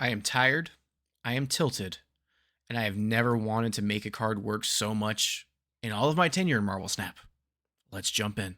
I am tired, I am tilted, and I have never wanted to make a card work so much in all of my tenure in Marvel Snap. Let's jump in.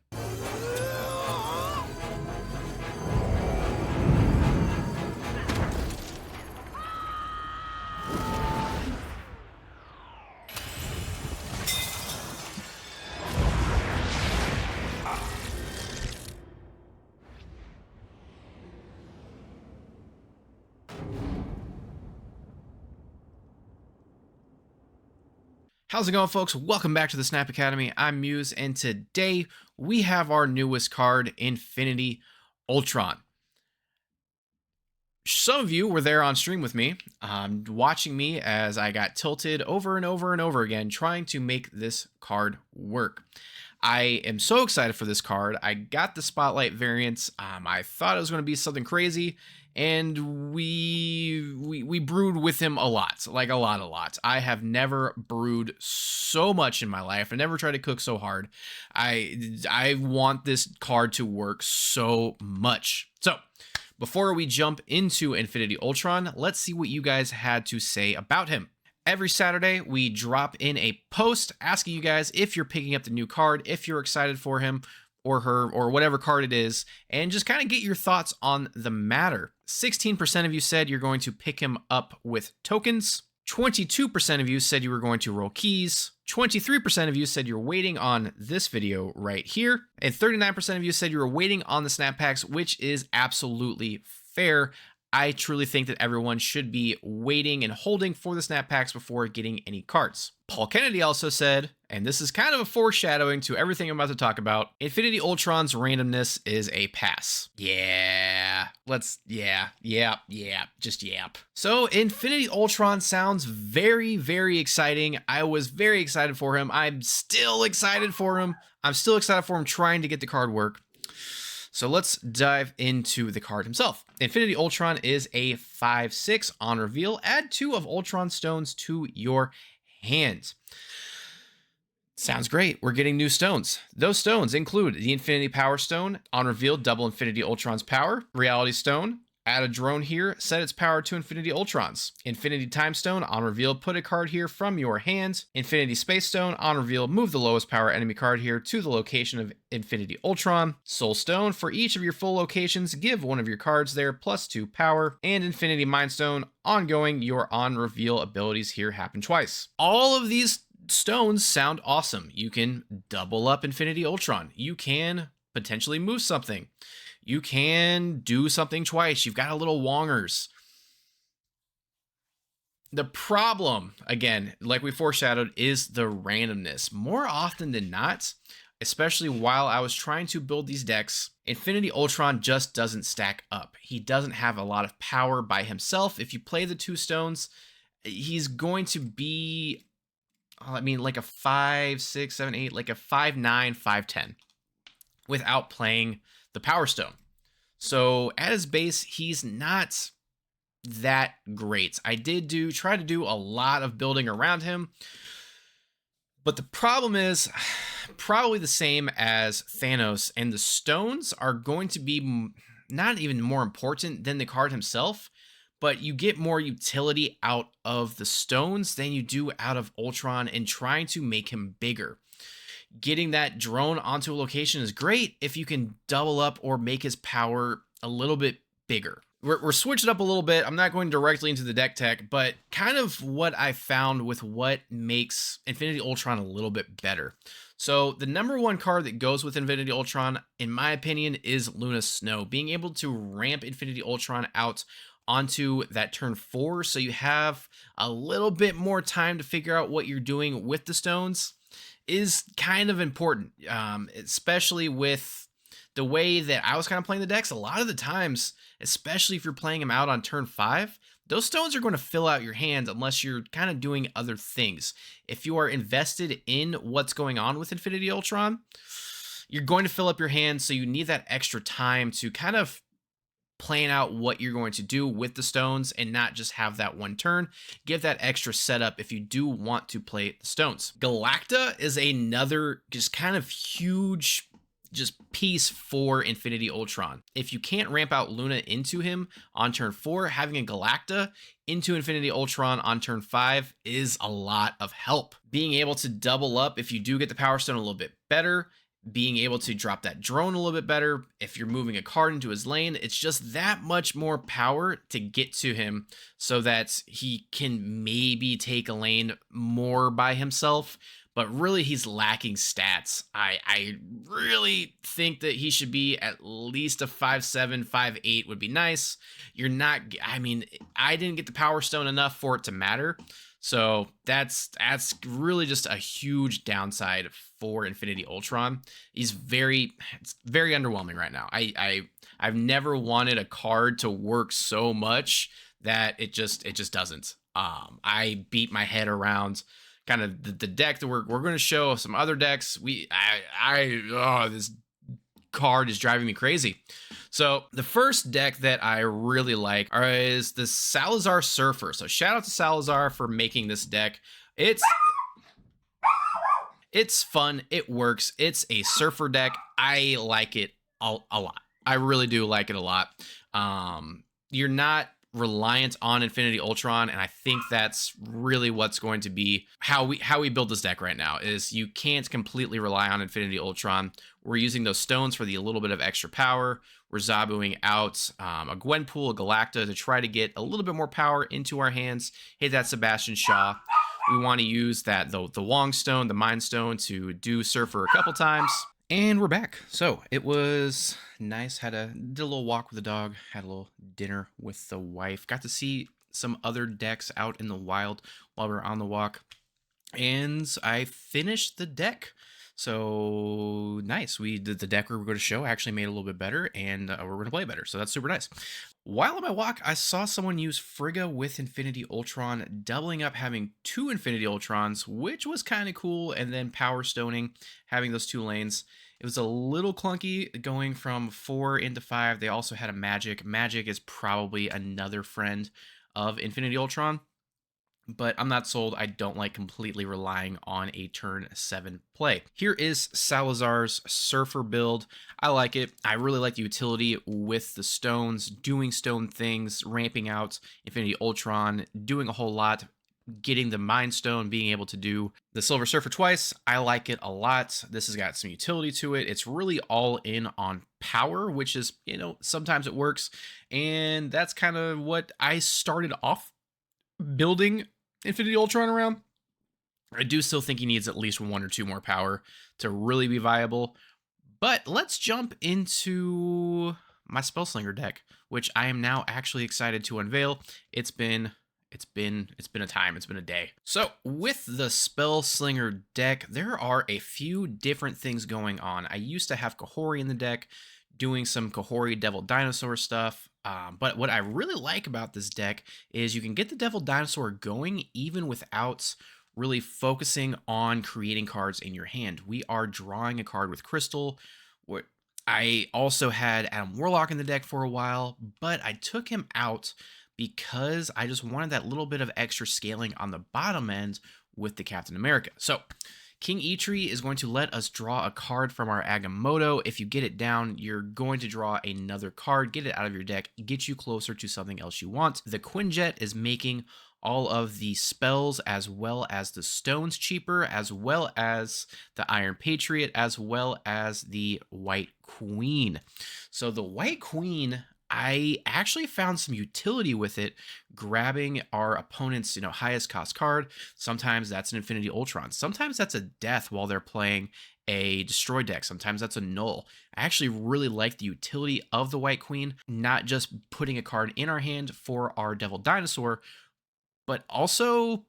How's it going, folks? Welcome back to the Snap Academy. I'm Muse, and today we have our newest card, Infinity Ultron. Some of you were there on stream with me, watching me as I got tilted over and over and over again, trying to make this card work. I am so excited for this card. I got the Spotlight variants. I thought it was going to be something crazy, and we brewed with him a lot, like a lot. I have never brewed so much in my life. I never tried to cook so hard. I want this card to work so much. So before we jump into Infinity Ultron, let's see what you guys had to say about him. Every Saturday, we drop in a post asking you guys if you're picking up the new card, if you're excited for him or her or whatever card it is, and just kind of get your thoughts on the matter. 16% of you said you're going to pick him up with tokens. 22% of you said you were going to roll keys. 23% of you said you're waiting on this video right here. And 39% of you said you were waiting on the snap packs, which is absolutely fair. I truly think that everyone should be waiting and holding for the snap packs before getting any cards. Paul Kennedy also said, and this is kind of a foreshadowing to everything I'm about to talk about, Infinity Ultron's randomness is a pass. Yeah, just yap. So Infinity Ultron sounds very, very exciting. I was very excited for him. I'm still excited for him. Trying to get the card work. So let's dive into the card himself. Infinity Ultron is a 5/6 on reveal. Add 2 of Ultron stones to your hand. Sounds great. We're getting new stones. Those stones include the Infinity Power Stone. On reveal, double Infinity Ultron's power. Reality Stone. Add a drone here, set its power to Infinity Ultron's. Infinity Time Stone, on reveal, put a card here from your hand. Infinity Space Stone, on reveal, move the lowest power enemy card here to the location of Infinity Ultron. Soul Stone, for each of your full locations, give one of your cards there +2 power. And Infinity Mind Stone, ongoing, your on reveal abilities here happen twice. All of these stones sound awesome. You can double up Infinity Ultron. You can potentially move something. You can do something twice. You've got a little wongers. The problem, again, like we foreshadowed, is the randomness. More often than not, especially while I was trying to build these decks, Infinity Ultron just doesn't stack up. He doesn't have a lot of power by himself. If you play the 2 stones, he's going to be, like a 5, 6, 7, 8, like a 5/9, 5/10 without playing the Power Stone. So at his base, he's not that great. I did try to do a lot of building around him, but the problem is probably the same as Thanos, and the stones are going to be not even more important than the card himself, but you get more utility out of the stones than you do out of Ultron and trying to make him bigger. Getting that drone onto a location is great if you can double up or make his power a little bit bigger. We're switching up a little bit. I'm not going directly into the deck tech, but kind of what I found with what makes Infinity Ultron a little bit better. So the number 1 card that goes with Infinity Ultron, in my opinion, is Luna Snow. Being able to ramp Infinity Ultron out onto that turn 4, so you have a little bit more time to figure out what you're doing with the stones, is kind of important, especially with the way that I was kind of playing the decks. A lot of the times, especially if you're playing them out on turn 5, those stones are going to fill out your hand unless you're kind of doing other things. If you are invested in what's going on with Infinity Ultron, you're going to fill up your hand, so you need that extra time to kind of plan out what you're going to do with the stones and not just have that one turn. Give that extra setup if you do want to play the stones. Galacta is another just kind of huge just piece for Infinity Ultron. If you can't ramp out Luna into him on turn 4, having a Galacta into Infinity Ultron on turn 5 is a lot of help. Being able to double up if you do get the Power Stone a little bit better, being able to drop that drone a little bit better, if you're moving a card into his lane, it's just that much more power to get to him so that he can maybe take a lane more by himself. But really, he's lacking stats. I really think that he should be at least a 5'7", 5'8" would be nice. You're not, I mean, I didn't get the Power Stone enough for it to matter. So that's really just a huge downside for Infinity Ultron. It's very underwhelming right now. I've never wanted a card to work so much that it just doesn't. I beat my head around kind of the deck that we're going to show some other decks. This card is driving me crazy. So the first deck that I really like is the Salazar Surfer. So shout out to Salazar for making this deck. It's fun. It works. It's a surfer deck. I like it a lot. I really do like it a lot. You're not reliant on Infinity Ultron, and I think that's really what's going to be how we build this deck right now. Is you can't completely rely on Infinity Ultron. We're using those stones for the little bit of extra power. We're Zabuing out a Gwenpool, a Galacta to try to get a little bit more power into our hands. Hit that Sebastian Shaw. We want to use that the Wong Stone, the Mind Stone, to do Surfer a couple times. And we're back. So it was nice. Did a little walk with the dog. Had a little dinner with the wife. Got to see some other decks out in the wild while we were on the walk. And I finished the deck. So nice. We did the deck we were going to show. Actually made it a little bit better, and we're going to play better. So that's super nice. While on my walk, I saw someone use Frigga with Infinity Ultron, doubling up, having 2 Infinity Ultrons, which was kind of cool, and then Power Stoning, having those 2 lanes. It was a little clunky going from 4 into 5. They also had a Magic. Magic is probably another friend of Infinity Ultron, but I'm not sold. I don't like completely relying on a turn 7 play. Here is Salazar's Surfer build. I like it. I really like the utility with the stones, doing stone things, ramping out Infinity Ultron, doing a whole lot, getting the Mind Stone, being able to do the Silver Surfer twice. I like it a lot. This has got some utility to it. It's really all in on power, which is, sometimes it works. And that's kind of what I started off building Infinity Ultron around. I do still think he needs at least 1 or 2 more power to really be viable. But let's jump into my Spellslinger deck, which I am now actually excited to unveil. It's been a time. It's been a day. So with the Spellslinger deck, there are a few different things going on. I used to have Kahori in the deck, doing some Kahori Devil Dinosaur stuff. But what I really like about this deck is you can get the Devil Dinosaur going even without really focusing on creating cards in your hand. We are drawing a card with Crystal. I also had Adam Warlock in the deck for a while, but I took him out because I just wanted that little bit of extra scaling on the bottom end with the Captain America. So King Eitri is going to let us draw a card from our Agamotto. If you get it down, you're going to draw another card, get it out of your deck, get you closer to something else you want. The Quinjet is making all of the spells as well as the stones cheaper, as well as the Iron Patriot, as well as the White Queen. So the White Queen, I actually found some utility with it, grabbing our opponent's, highest cost card. Sometimes that's an Infinity Ultron. Sometimes that's a death while they're playing a destroy deck. Sometimes that's a null. I actually really like the utility of the White Queen, not just putting a card in our hand for our Devil Dinosaur, but also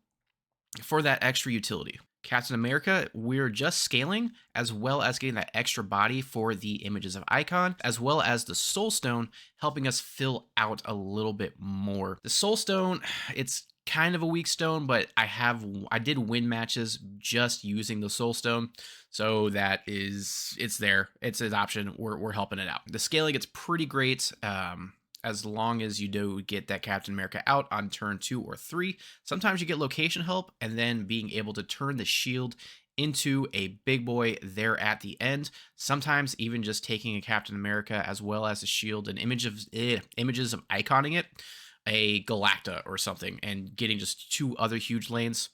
for that extra utility. Captain America, we're just scaling, as well as getting that extra body for the Images of Icon, as well as the Soul Stone, helping us fill out a little bit more. The Soul Stone, it's kind of a weak stone, but I did win matches just using the Soul Stone, so it's there. It's an option. We're helping it out. The scaling, it's pretty great. As long as you do get that Captain America out on turn 2 or 3. Sometimes you get location help, and then being able to turn the shield into a big boy there at the end. Sometimes even just taking a Captain America as well as a shield and images of iconing it, a Galacta or something, and getting just 2 other huge lanes.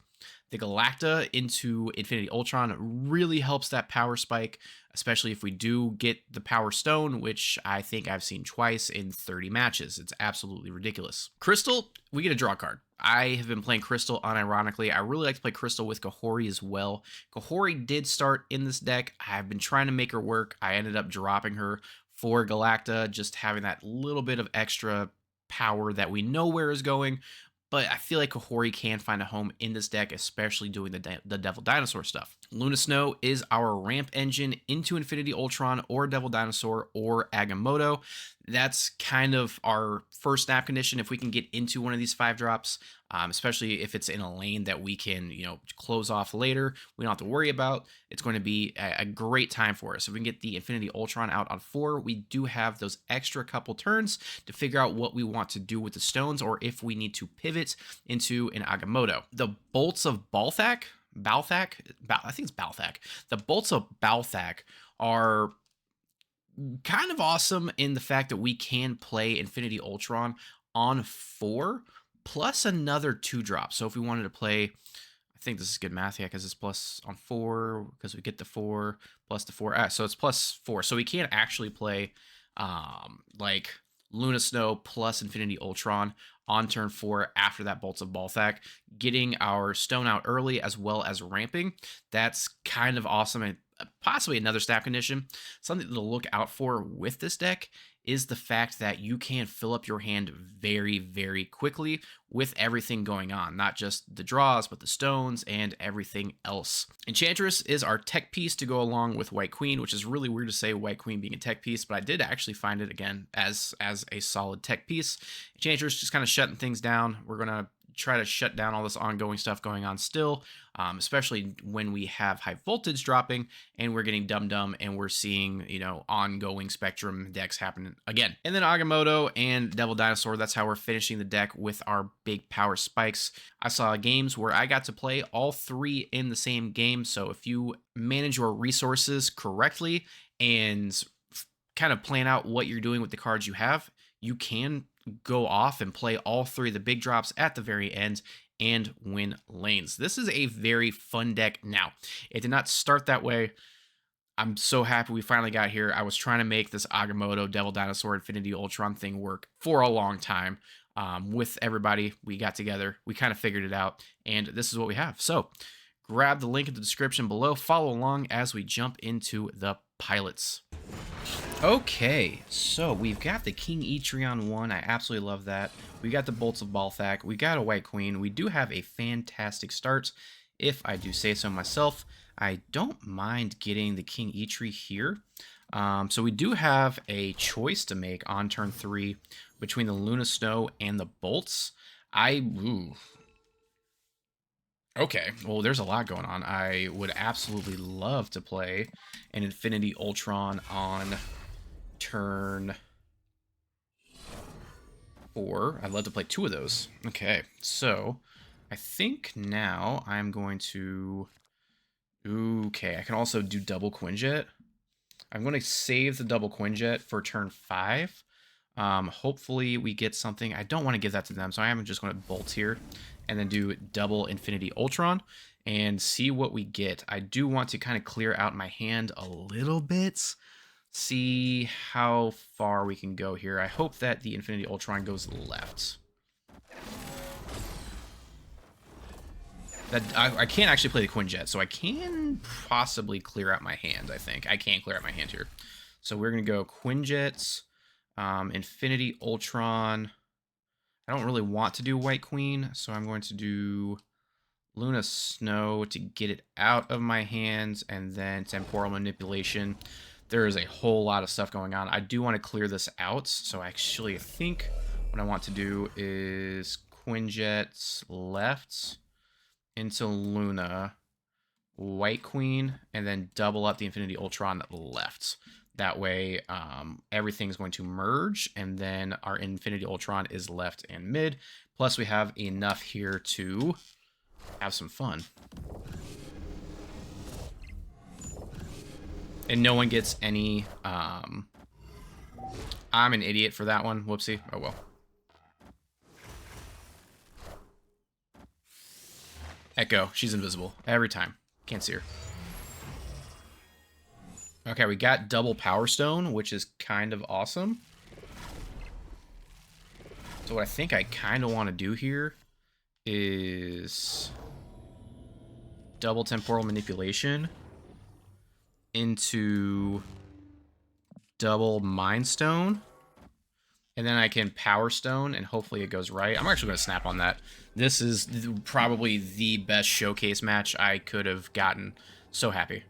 The Galacta into Infinity Ultron really helps that power spike, especially if we do get the Power Stone, which I think I've seen twice in 30 matches. It's absolutely ridiculous. Crystal, we get a draw card. I have been playing Crystal unironically. I really like to play Crystal with Kahori as well. Kahori did start in this deck. I've been trying to make her work. I ended up dropping her for Galacta, just having that little bit of extra power that we know where is going. But I feel like Kahori can find a home in this deck, especially doing the Devil Dinosaur stuff. Luna Snow is our ramp engine into Infinity Ultron or Devil Dinosaur or Agamotto. That's kind of our first snap condition if we can get into one of these 5 drops, especially if it's in a lane that we can, close off later. We don't have to worry about. It's going to be a great time for us. If we can get the Infinity Ultron out on 4, we do have those extra couple turns to figure out what we want to do with the stones or if we need to pivot into an Agamotto. The Bolts of Balthak, I think it's Balthak. The Bolts of Balthak are kind of awesome in the fact that we can play Infinity Ultron on 4 plus another 2 drop. So if we wanted to play, I think this is good math, yeah, because it's plus on 4 because we get the 4 plus the 4. So it's plus 4. So we can't actually play like Luna Snow plus Infinity Ultron on turn 4 after that Bolts of Balthak, getting our stone out early as well as ramping. That's kind of awesome and possibly another snap condition. Something to look out for with this deck is the fact that you can fill up your hand very, very quickly with everything going on, not just the draws, but the stones and everything else. Enchantress is our tech piece to go along with White Queen, which is really weird to say White Queen being a tech piece, but I did actually find it again as a solid tech piece. Enchantress just kind of shutting things down. We're going to try to shut down all this ongoing stuff going on still, especially when we have high voltage dropping and we're getting dum-dum and we're seeing, ongoing spectrum decks happening again. And then Agamotto and Devil Dinosaur, that's how we're finishing the deck with our big power spikes. I saw games where I got to play all 3 in the same game. So if you manage your resources correctly and kind of plan out what you're doing with the cards you have, you can go off and play all 3 of the big drops at the very end and win lanes. This is a very fun deck. Now, it did not start that way. I'm so happy we finally got here. I was trying to make this Agamotto, Devil Dinosaur, Infinity Ultron thing work for a long time. With everybody, we got together, we kind of figured it out, and this is what we have. So grab the link in the description below, follow along as we jump into the pilots. Okay, so we've got the King Etrion one. I absolutely love that. We got the Bolts of Balthak. We got a White Queen. We do have a fantastic start, if I do say so myself. I don't mind getting the King Etri here. So we do have a choice to make on turn 3 between the Luna Snow and the Bolts. Okay, well, there's a lot going on. I would absolutely love to play an Infinity Ultron on turn 4. I'd love to play 2 of those. Okay, so I think now I'm going to... Okay, I can also do double Quinjet. I'm going to save the double Quinjet for turn 5. Hopefully we get something. I don't want to give that to them, so I am just going to bolt here and then do double Infinity Ultron and see what we get. I do want to kind of clear out my hand a little bit, see how far we can go here. I hope that the Infinity Ultron goes left. That I can't actually play the Quinjet, so I can possibly clear out my hand, I think. I can clear out my hand here. So we're going to go Quinjet, Infinity Ultron. I don't really want to do White Queen, so I'm going to do Luna Snow to get it out of my hands, and then Temporal Manipulation. There is a whole lot of stuff going on. I do want to clear this out, so actually I think what I want to do is Quinjet left into Luna, White Queen, and then double up the Infinity Ultron left. That way, everything's going to merge, and then our Infinity Ultron is left and mid. Plus, we have enough here to have some fun. And no one gets any... I'm an idiot for that one. Whoopsie. Oh, well. Echo. She's invisible. Every time. Can't see her. Okay, we got double Power Stone, which is kind of awesome. So what I think I kind of want to do here is double Temporal Manipulation into double Mind Stone. And then I can Power Stone, and hopefully it goes right. I'm actually going to snap on that. This is probably the best showcase match I could have gotten. So happy.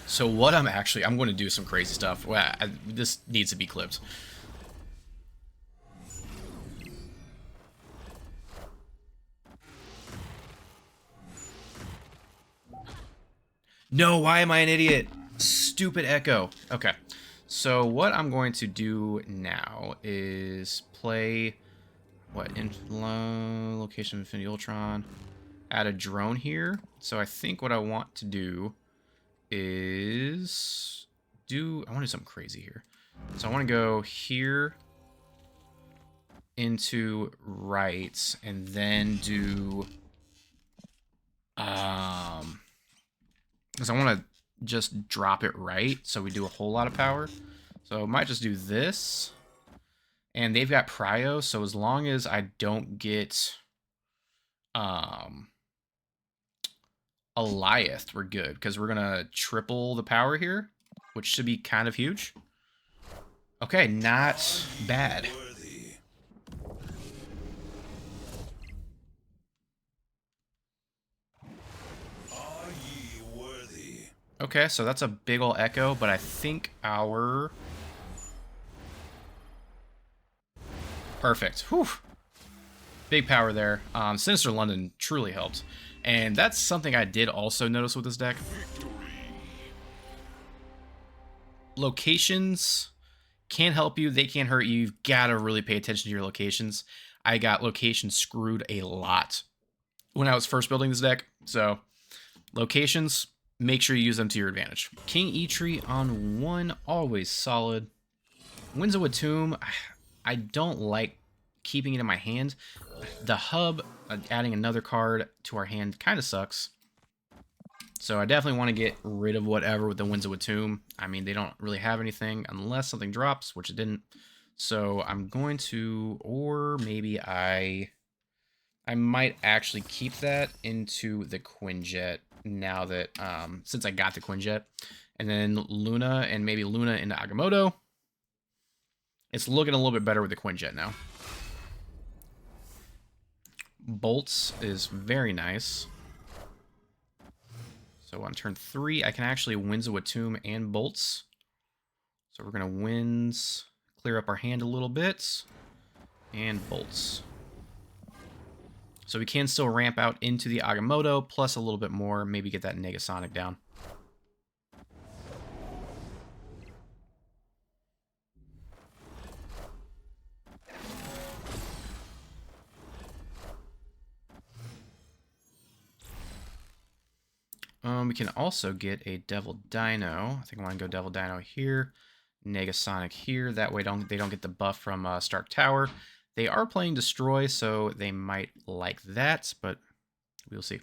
So what I'm going to do some crazy stuff. Well, this needs to be clipped. No, why am I an idiot? Stupid Echo. Okay, so what I'm going to do now is play, what, location of Infinity Ultron, add a drone here. So I think what I want to do is I want to do something crazy here. So I want to go here into right, and then do, because I want to just drop it right, so we do a whole lot of power. So I might just do this. And they've got Prio, so as long as I don't get Eliath, we're good. Because we're going to triple the power here, which should be kind of huge. Okay, not bad. Okay, so that's a big ol' Echo, but I think our... Perfect. Whew. Big power there. Sinister London truly helped. And that's something I did also notice with this deck. Locations can help you. They can't hurt you. You've got to really pay attention to your locations. I got locations screwed a lot when I was first building this deck. So, locations... make sure you use them to your advantage. King Eitri on 1, always solid. Winds of Tomb, I don't like keeping it in my hand. The hub, adding another card to our hand, kind of sucks. So I definitely want to get rid of whatever with the Winds of Tomb. I mean, they don't really have anything unless something drops, which it didn't. So I'm going to, or maybe I might actually keep that into the Quinjet. Now that, since I got the Quinjet, and then Luna, and maybe Luna into Agamotto. It's looking a little bit better with the Quinjet now. Bolts is very nice. So on turn 3, I can actually Winds of Tomb and Bolts. So we're going to Winds, clear up our hand a little bit, and Bolts. So we can still ramp out into the Agamotto, plus a little bit more, maybe get that Negasonic down. We can also get a Devil Dino. I think I want to go Devil Dino here, Negasonic here. That way they don't get the buff from Stark Tower. They are playing Destroy, so they might like that, but we'll see.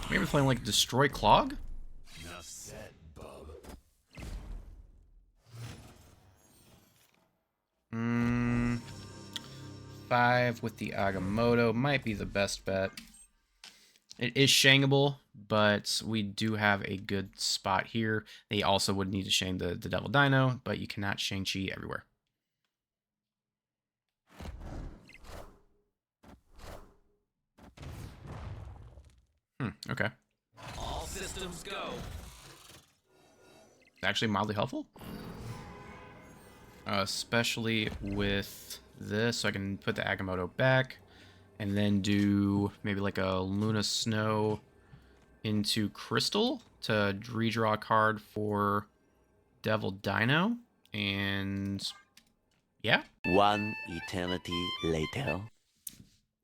Maybe playing like Destroy Clog? Enough said, bub. 5 with the Agamotto might be the best bet. It is Shangable, but we do have a good spot here. They also would need to Shang the Devil Dino, but you cannot Shang-Chi everywhere. Okay. All systems go. Actually mildly helpful. especially with this, so I can put the Agamotto back, and then do maybe like a Luna Snow into Crystal to redraw a card for Devil Dino, and yeah. One eternity later.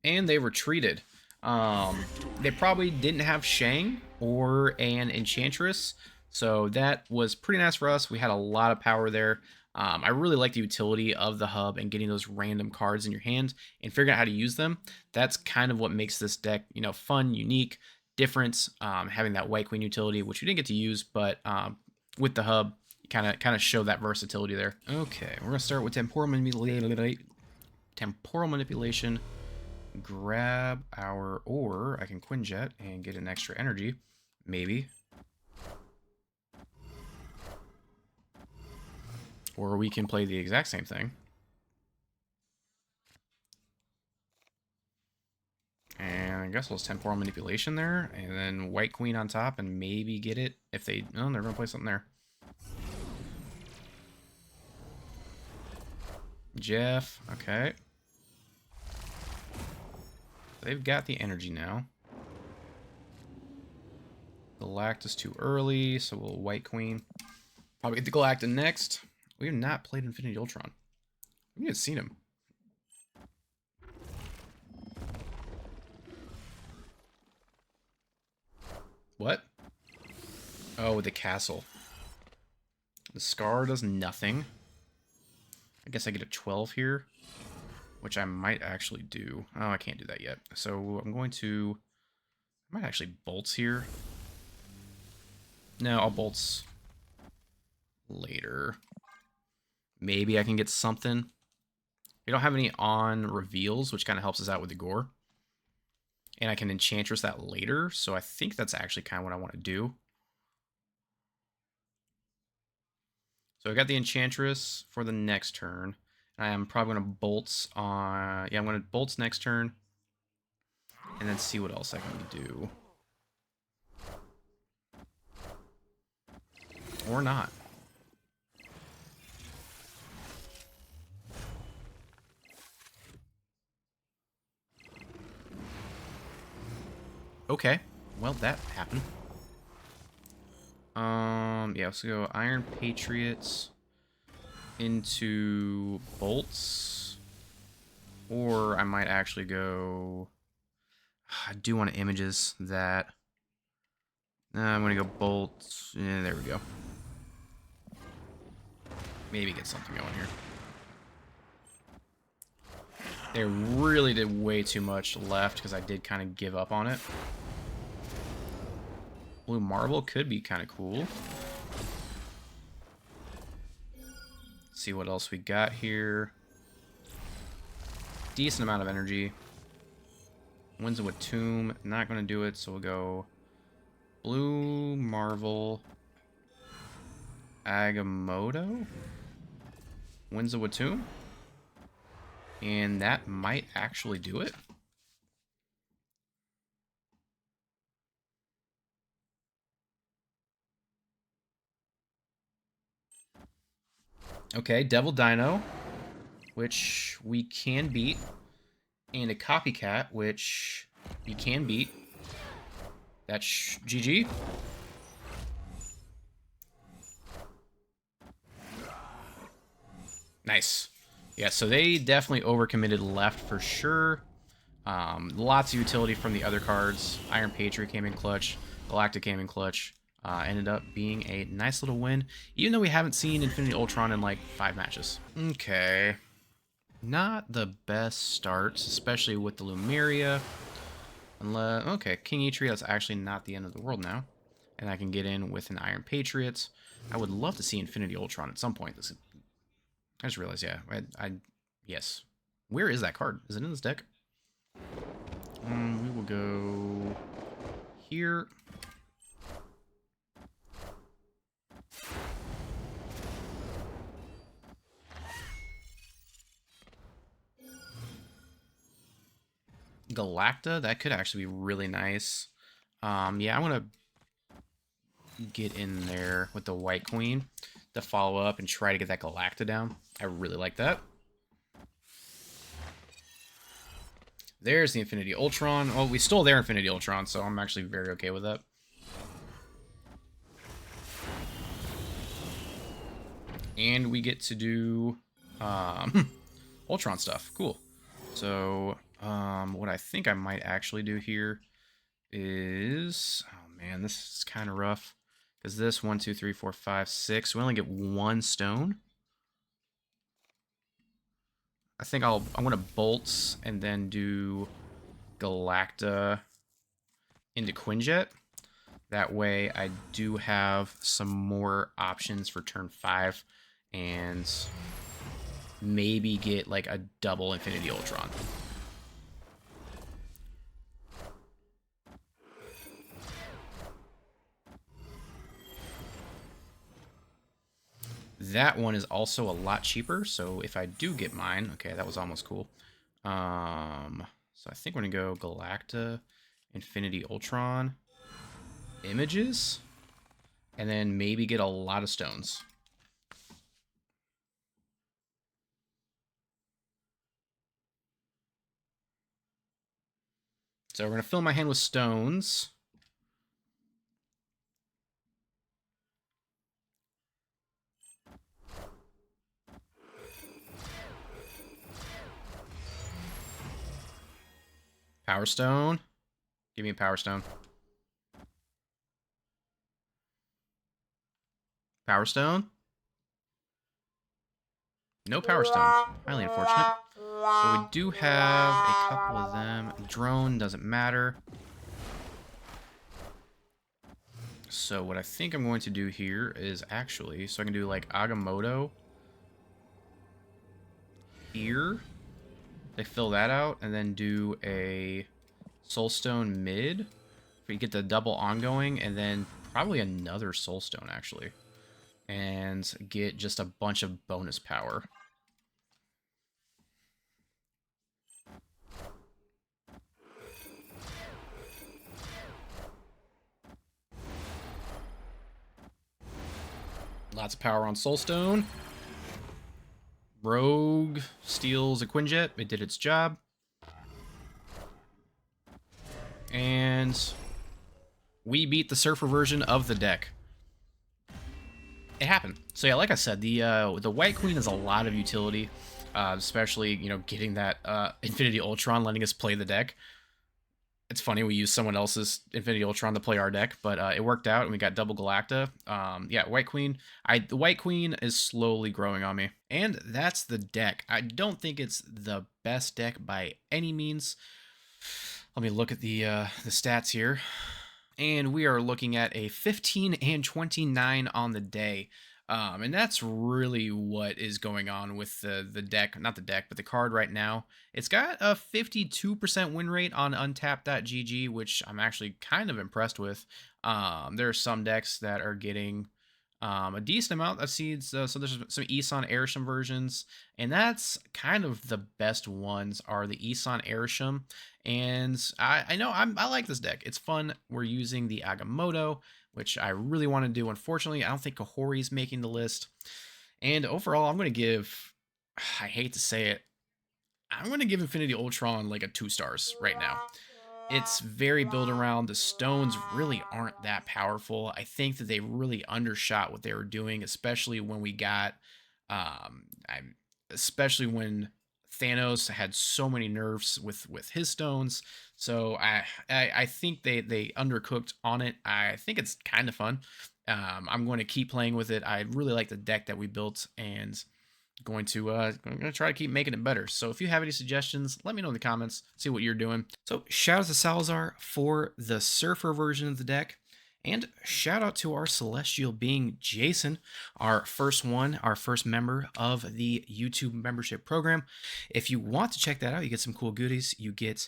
And they retreated. They probably didn't have Shang or an Enchantress, so that was pretty nice for us. We had a lot of power there. I really like the utility of the hub and getting those random cards in your hand and figuring out how to use them. That's kind of what makes this deck, you know, fun, unique, different. Having that White Queen utility, which we didn't get to use, but with the hub, kind of show that versatility there. Okay, we're gonna start with temporal manipulation. Grab our, or I can Quinjet and get an extra energy, maybe. Or we can play the exact same thing. And I guess we'll temporal manipulation there, and then White Queen on top, and maybe get it if they, oh, they're gonna play something there. Jeff, okay. They've got the energy now. Galactus too early, so we'll White Queen. Probably get the Galactus next. We have not played Infinity Ultron. We haven't seen him. What? Oh, the castle. The Scar does nothing. I guess I get a 12 here, which I might actually do. Oh, I can't do that yet. So I'm going to... I might actually bolts here. No, I'll bolts later. Maybe I can get something. We don't have any on reveals, which kind of helps us out with the gore. And I can Enchantress that later, so I think that's actually kind of what I want to do. So I got the Enchantress for the next turn. I am probably going to bolts on... Yeah, I'm going to bolts next turn. And then see what else I can do. Or not. Okay. Well, that happened. Yeah, let's go Iron Patriots into bolts. Or I might actually go... I do want images that... I'm going to go bolts. Yeah, there we go. Maybe get something going here. They really did way too much left because I did kind of give up on it. Blue Marble could be kind of cool. See what else we got here. Decent amount of energy. Winds of Tomb, not going to do it, so we'll go Blue Marvel, Agamotto, Winds of Tomb, and that might actually do it. Okay, Devil Dino, which we can beat, and a Copycat, which we can beat. That's GG. Nice. Yeah, so they definitely overcommitted left for sure. Lots of utility from the other cards. Iron Patriot came in clutch. Galactic came in clutch. Ended up being a nice little win, even though we haven't seen Infinity Ultron in like 5 matches. Okay. Not the best starts, especially with the Lumeria. Unless, okay, King Eitri, that's actually not the end of the world now. And I can get in with an Iron Patriot. I would love to see Infinity Ultron at some point. I just realized, yeah, yes. Where is that card? Is it in this deck? We will go here. Galacta, that could actually be really nice. Yeah, I want to get in there with the White Queen. to follow up and try to get that Galacta down. I really like that. There's the Infinity Ultron. Oh, we stole their Infinity Ultron, so I'm actually very okay with that. And we get to do Ultron stuff. Cool. So, what I think I might actually do here is... Oh, man, this is kind of rough. Because this, 1, 2, 3, 4, 5, 6, we only get 1 stone. I think I'm going to bolts and then do Galacta into Quinjet. That way I do have some more options for turn 5 and maybe get like a double Infinity Ultron. That one is also a lot cheaper, so if I do get mine, okay, that was almost cool. So I think we're gonna go Galacta, Infinity Ultron, images, and then maybe get a lot of stones. So we're gonna fill my hand with stones. Power Stone. Give me a Power Stone. Power Stone. No Power Stone. Highly unfortunate. But we do have a couple of them. Drone doesn't matter. So what I think I'm going to do here is actually, so I can do like Agamotto here. They fill that out and then do a Soulstone mid. We get the double ongoing and then probably another Soulstone actually. And get just a bunch of bonus power. Lots of power on Soulstone. Rogue steals a Quinjet. It did its job. And we beat the Surfer version of the deck. It happened. So yeah, like I said, the White Queen has a lot of utility, especially, you know, getting that Infinity Ultron, letting us play the deck. It's funny, we used someone else's Infinity Ultron to play our deck, but it worked out, and we got double Galacta. Yeah, White Queen. The White Queen is slowly growing on me. And that's the deck. I don't think it's the best deck by any means. Let me look at the stats here. And we are looking at a 15 and 29 on the day. And that's really what is going on with the deck, not the deck, but the card right now. It's got a 52% win rate on untapped.gg, which I'm actually kind of impressed with. There are some decks that are getting a decent amount of seeds. So there's some Isan Airsham versions, and that's kind of the best ones are the Isan Airsham. And I know I like this deck. It's fun. We're using the Agamotto, which I really want to do. Unfortunately, I don't think Kahori's making the list. And overall, I'm going to give, I hate to say it, I'm going to give Infinity Ultron like a 2 stars right now. It's very built around. The stones really aren't that powerful. I think that they really undershot what they were doing, especially when we got, especially when Thanos had so many nerfs with his stones. So I think they undercooked on it. I think it's kind of fun. I'm going to keep playing with it. I really like the deck that we built, and I'm going to try to keep making it better. So if you have any suggestions, let me know in the comments, see what you're doing. So shout out to Salazar for the Surfer version of the deck. And shout out to our celestial being, Jason, our first member of the YouTube membership program. If you want to check that out, you get some cool goodies. You get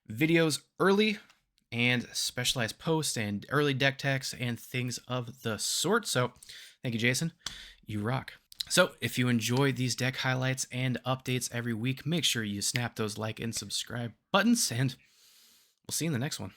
videos early and specialized posts and early deck techs and things of the sort. So thank you, Jason. You rock. So if you enjoy these deck highlights and updates every week, make sure you snap those like and subscribe buttons, and we'll see you in the next one.